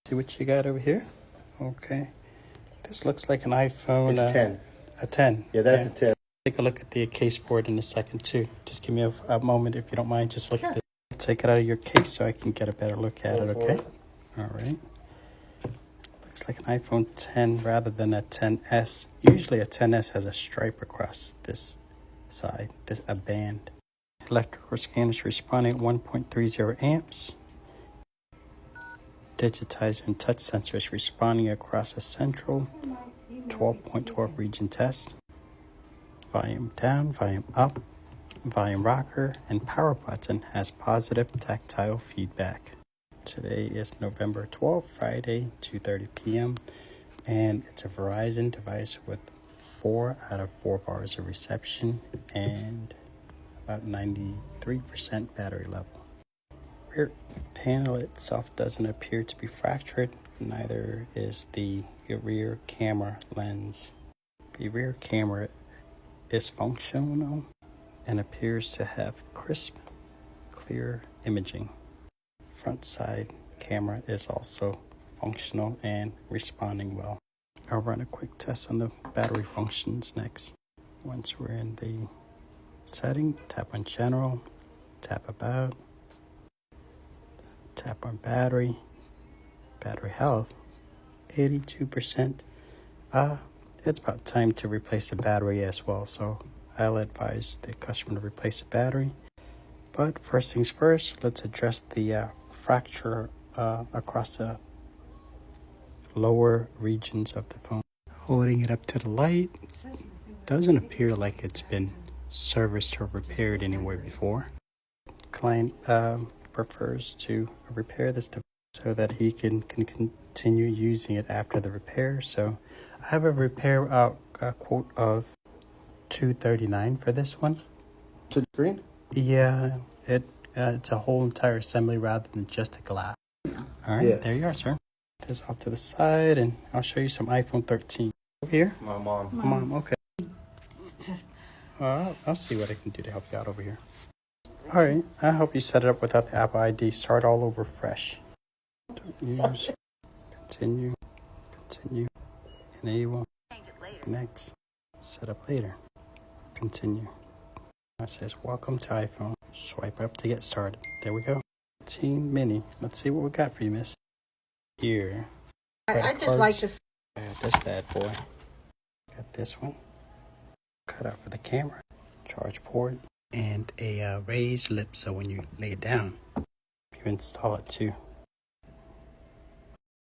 See what you got over here? Okay. This looks like an iPhone. It's 10. A 10. Yeah, that's a 10. Take a look at the case for it in a second, too. Just give me a moment, if you don't mind. Just look at it. Take it out of your case so I can get a better look at it, okay? All right. Looks like an iPhone 10 rather than a 10s. Usually a 10s has a stripe across this side, a band. Electrical scan is responding at 1.30 amps. Digitizer and touch sensor is responding across a central 12.12 region test. Volume down, volume up, volume rocker, and power button has positive tactile feedback. Today is November 12th, Friday, 2:30 p.m. And it's a Verizon device with 4 out of 4 bars of reception and about 93% battery level. Rear panel itself doesn't appear to be fractured, neither is the rear camera lens. The rear camera is functional and appears to have crisp, clear imaging. Front side camera is also functional and responding well. I'll run a quick test on the battery functions next. Once we're in the setting, tap on general, tap about, tap on battery health, 82%. It's about time to replace the battery as well, so I'll advise the customer to replace the battery. But first things first, let's address the fracture across the lower regions of the phone. Holding it up to the light, doesn't appear like it's been serviced or repaired anywhere before. Client prefers to repair this device so that he can continue using it after the repair. So I have a repair quote of $239 for this one. To the screen? Yeah, it's a whole entire assembly rather than just a glass. All right, There you are, sir. Put this off to the side, and I'll show you some iPhone 13 over here. My mom. Mom, okay. I'll see what I can do to help you out over here. All right, I hope you set it up without the Apple ID. Start all over fresh. Don't use. Continue. Enable. Next. Set up later. Continue. It says, welcome to iPhone. Swipe up to get started. There we go. Team Mini. Let's see what we got for you, miss. Here. I just like to... This bad boy. Got this one. Cut out for the camera. Charge port. And a raised lip so when you lay it down, you install it too.